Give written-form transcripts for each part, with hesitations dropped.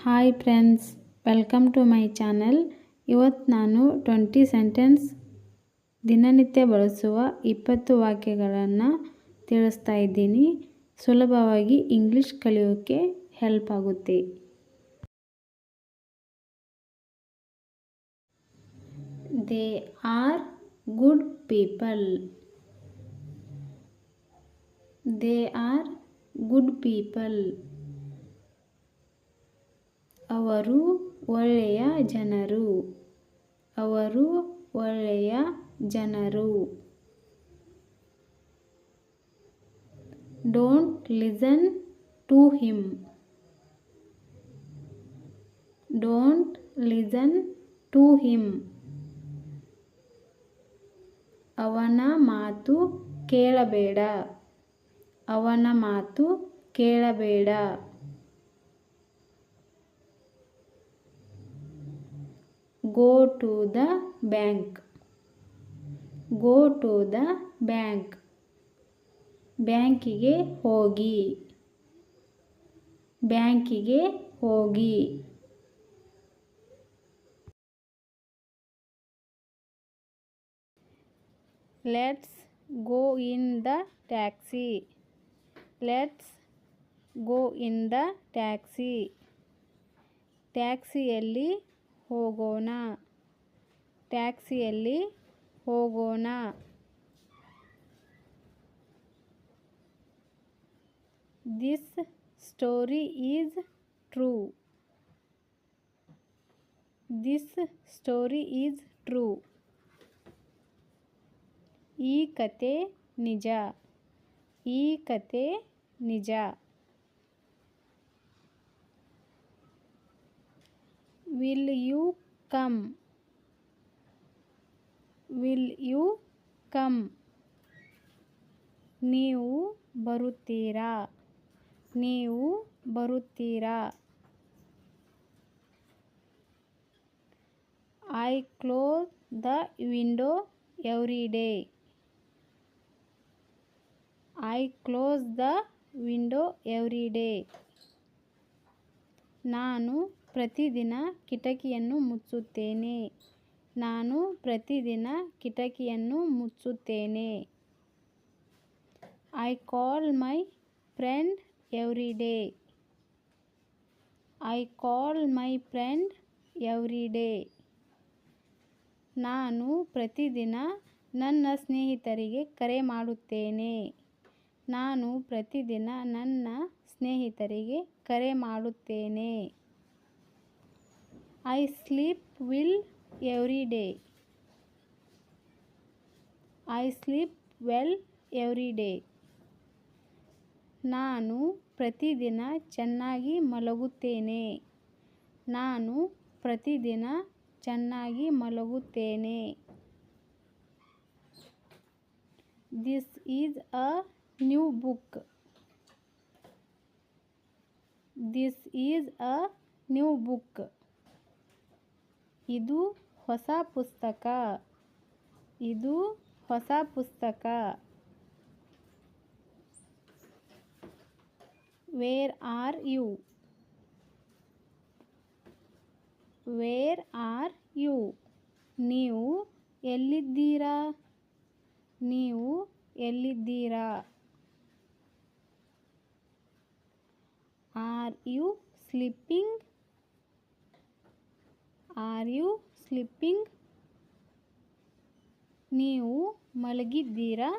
Hi friends, welcome to my channel. ಇವತ್ತು ನಾನು 20 sentence ದಿನನಿತ್ಯ ಬಳಸುವ 20 ವಾಕ್ಯಗಳನ್ನು ತಿಳಿಸ್ತಾ ಇದ್ದೀನಿ. ಸುಲಭವಾಗಿ ಇಂಗ್ಲಿಷ್ ಕಲಿಯೋಕ್ಕೆ ಹೆಲ್ಪ್ ಆಗುತ್ತೆ. They are good people. They are good people. ಅವರು ಒಳ್ಳೆಯ ಜನರು. ಅವರು ಒಳ್ಳೆಯ ಜನರು. Don't listen to him. Don't listen to him. ಅವನ ಮಾತು ಕೇಳಬೇಡ. ಅವನ ಮಾತು ಕೇಳಬೇಡ. Go to the bank. Go to the bank. ಬ್ಯಾಂಕಿಗೆ ಹೋಗಿ. ಬ್ಯಾಂಕಿಗೆ ಹೋಗಿ. Let's go in the taxi. Let's go in the taxi. ಟ್ಯಾಕ್ಸಿಯಲ್ಲಿ ಹೋಗೋಣ. ಟ್ಯಾಕ್ಸಿಯಲ್ಲಿ ಹೋಗೋಣ. This story is true. This story is true. ಈ ಕತೆ ನಿಜ. ಈ ಕತೆ ನಿಜ. Will you come. Will you come. ನೀವು ಬರುತ್ತೀರಾ. ನೀವು ಬರುತ್ತೀರಾ. I close the window every day. I close the window every day. ನಾನು ಪ್ರತಿದಿನ ಕಿಟಕಿಯನ್ನು ಮುಚ್ಚುತ್ತೇನೆ. ನಾನು ಪ್ರತಿದಿನ ಕಿಟಕಿಯನ್ನು ಮುಚ್ಚುತ್ತೇನೆ. I call my friend every day. I call my friend every day. ನಾನು ಪ್ರತಿದಿನ ನನ್ನ ಸ್ನೇಹಿತರಿಗೆ ಕರೆ ಮಾಡುತ್ತೇನೆ. ನಾನು ಪ್ರತಿದಿನ ನನ್ನ ಸ್ನೇಹಿತರಿಗೆ ಕರೆ ಮಾಡುತ್ತೇನೆ. I sleep well every day. I sleep well every day. ನಾನು ಪ್ರತಿದಿನ ಚೆನ್ನಾಗಿ ಮಲಗುತ್ತೇನೆ. ನಾನು ಪ್ರತಿದಿನ ಚೆನ್ನಾಗಿ ಮಲಗುತ್ತೇನೆ. This is a new book. This is a new book. ಇದು ಹೊಸ ಪುಸ್ತಕ. ಇದು ಹೊಸ ಪುಸ್ತಕ. Where are you. Where are you. ನೀವು ಎಲ್ಲಿದ್ದೀರಾ. ನೀವು ಎಲ್ಲಿದ್ದೀರಾ. Are you sleeping. Are you sleeping. ನೀವು ಮಲಗಿದ್ದೀರಾ.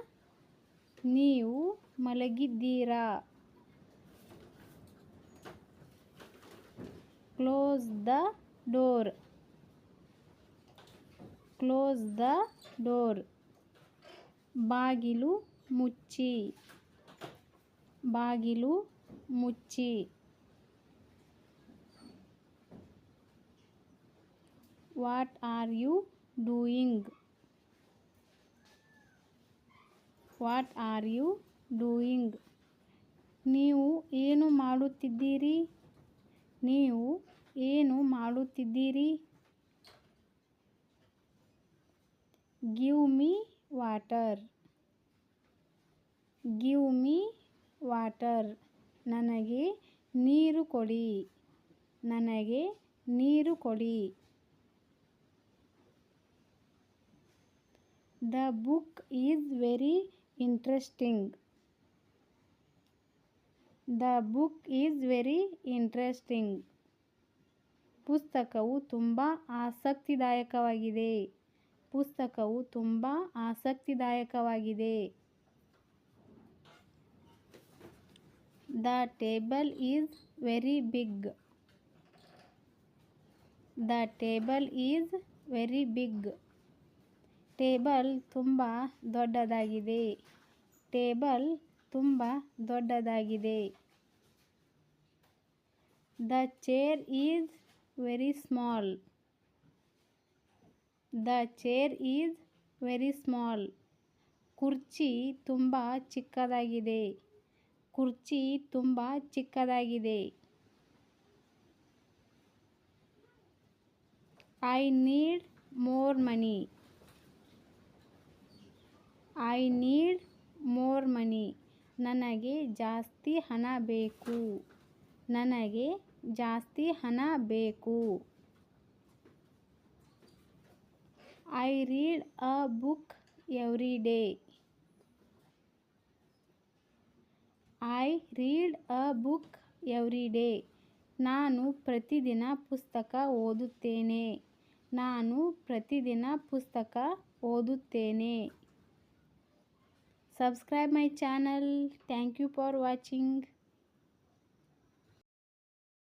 ನೀವು ಮಲಗಿದ್ದೀರಾ. Close the door. Close the door. ಬಾಗಿಲು ಮುಚ್ಚಿ. ಬಾಗಿಲು ಮುಚ್ಚಿ. What are you doing. What are you doing. ನೀವು ಏನು ಮಾಡುತ್ತಿದ್ದೀರಿ. ನೀವು ಏನು ಮಾಡುತ್ತಿದ್ದೀರಿ. Give me water. Give me water. ನನಗೆ ನೀರು ಕೊಡಿ. ನನಗೆ ನೀರು ಕೊಡಿ. The book is very interesting. The book is very interesting. ಪುಸ್ತಕವು ತುಂಬ ಆಸಕ್ತಿದಾಯಕವಾಗಿದೆ. ಪುಸ್ತಕವು ತುಂಬ ಆಸಕ್ತಿದಾಯಕವಾಗಿದೆ. The table is very big. The table is very big. Table ತುಂಬ ದೊಡ್ಡದಾಗಿದೆ. ಟೇಬಲ್ ತುಂಬ ದೊಡ್ಡದಾಗಿದೆ. The chair is very small. The chair is very small. ಕುರ್ಚಿ ತುಂಬ ಚಿಕ್ಕದಾಗಿದೆ. ಕುರ್ಚಿ ತುಂಬ ಚಿಕ್ಕದಾಗಿದೆ. I need more money. I need more money. ನನಗೆ ಜಾಸ್ತಿ ಹಣ ಬೇಕು. ನನಗೆ ಜಾಸ್ತಿ ಹಣ ಬೇಕು. I read a book every day. I read a book every day. ನಾನು ಪ್ರತಿದಿನ ಪುಸ್ತಕ ಓದುತ್ತೇನೆ. ನಾನು ಪ್ರತಿದಿನ ಪುಸ್ತಕ ಓದುತ್ತೇನೆ. Subscribe my channel. Thank you for watching.